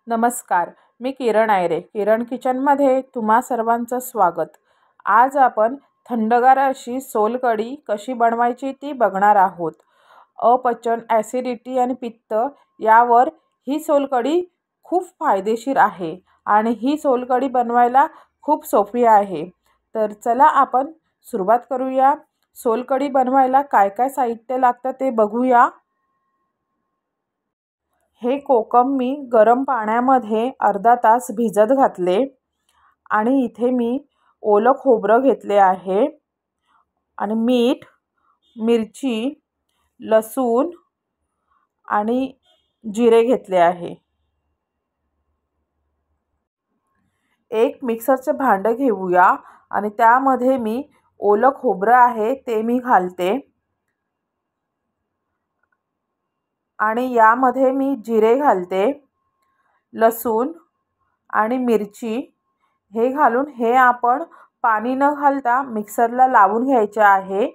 नमस्कार, मी किरण आयरे. किरण किचनमध्ये तुम्हा सर्वांचं स्वागत. आज आपण थंडगार अशी सोलकढी कशी बनवायची ती बघणार आहोत. अपचन, ॲसिडिटी आणि पित्त यावर ही सोलकढी खूप फायदेशीर आहे आणि ही सोलकढी बनवायला खूप सोपी आहे. तर चला आपण सुरुवात करूया. सोलकढी बनवायला काय काय साहित्य लागतं ते बघूया. हे कोकम मी गरम पाण्यामध्ये अर्धा तास भिजत घातले आणि इथे मी ओलं खोबरं घेतले आहे आणि मीठ, मिरची, लसूण आणि जिरे घेतले आहे. एक मिक्सरचे भांडं घेऊया आणि त्यामध्ये मी ओलं खोबरं आहे ते मी घालते आणि यामध्ये मी जिरे घालते, लसूण आणि मिरची हे घालून हे आपण पाणी न घालता मिक्सरला लावून घ्यायचे आहे.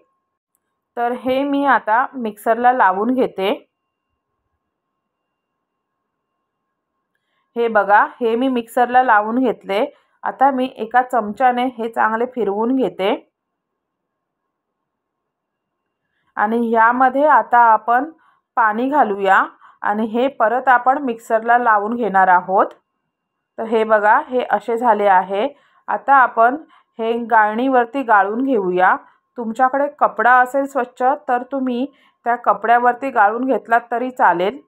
तर हे मी आता मिक्सरला लावून घेते. हे बघा, हे मी मिक्सरला लावून घेतले. आता मी एका चमच्याने हे चांगले फिरवून घेते आणि यामध्ये आता आपण पाणी घालूया आणि हे परत आपण मिक्सरला लावून घेणार आहोत. तर हे बघा, हे असे झाले आहे. आता आपण हे गाळणीवरती गाळून घेऊया. तुमच्याकडे कपडा असेल स्वच्छ तर तुम्ही त्या कपड्यावरती गाळून घेतलात तरी चालेल.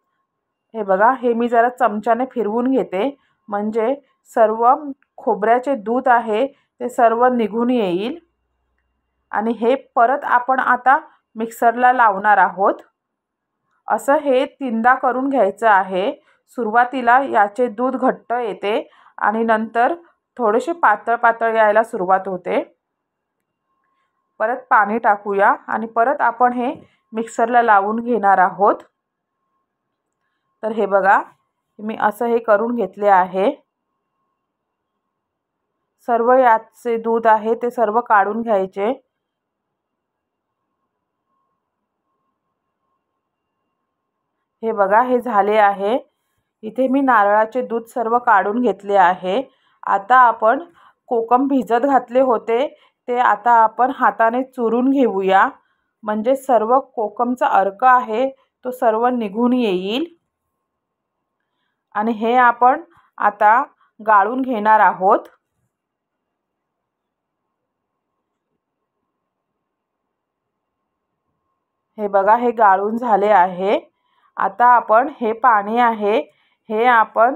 हे बघा, हे मी जरा चमच्याने फिरवून घेते म्हणजे सर्व खोबऱ्याचे दूध आहे ते सर्व निघून येईल आणि हे परत आपण आता मिक्सरला लावणार आहोत. असं हे तीनदा करून घ्यायचं आहे. सुरुवातीला याचे दूध घट्ट येते आणि नंतर थोडेसे पातळ पातळ यायला सुरुवात होते. परत पाणी टाकूया आणि परत आपण हे मिक्सरला लावून घेणार आहोत. तर हे बघा, मी असं हे करून घेतले आहे. सर्व याचे दूध आहे ते सर्व काढून घ्यायचे. हे बघा, हे झाले आहे. इथे मी नारळाचे दूध सर्व काढून घेतले आहे. आता आपण कोकम भिजत घातले होते ते आता आपण हाताने चुरून घेऊया म्हणजे सर्व कोकमचा अर्क आहे तो सर्व निघून येईल आणि हे आपण आता गाळून घेणार आहोत. हे बघा, हे गाळून झाले आहे. आता आपण हे पाणी आहे हे आपण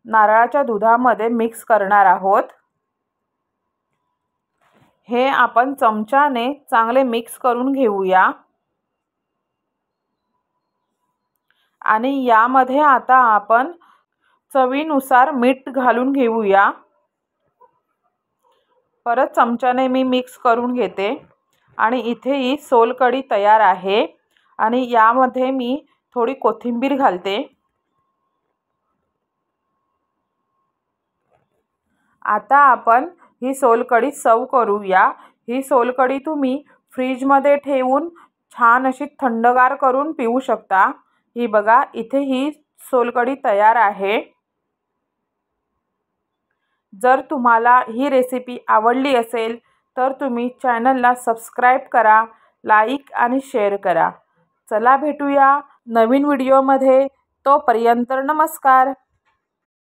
नारळाच्या दुधामध्ये मिक्स करणार आहोत. हे आपण चमच्याने चांगले मिक्स करून घेऊया आणि यामध्ये आता आपण चवीनुसार मीठ घालून घेऊया. परत चमच्याने मी मिक्स करून घेते आणि इथे ही सोलकढी तयार आहे आणि यामध्ये मी थोडी कोथिंबीर घालते. आता आपण ही सोलकढी सर्व करूया. ही सोलकढी तुम्ही फ्रीजमध्ये ठेवून छान अशी थंडगार करून पिऊ शकता. ही बघा, इथे ही सोलकढी तयार आहे. जर तुम्हाला ही रेसिपी आवडली असेल तर तुम्ही चॅनलला सबस्क्राईब करा, लाईक आणि शेअर करा. चला भेटूया नवीन व्हिडिओमध्ये. तोपर्यंत नमस्कार.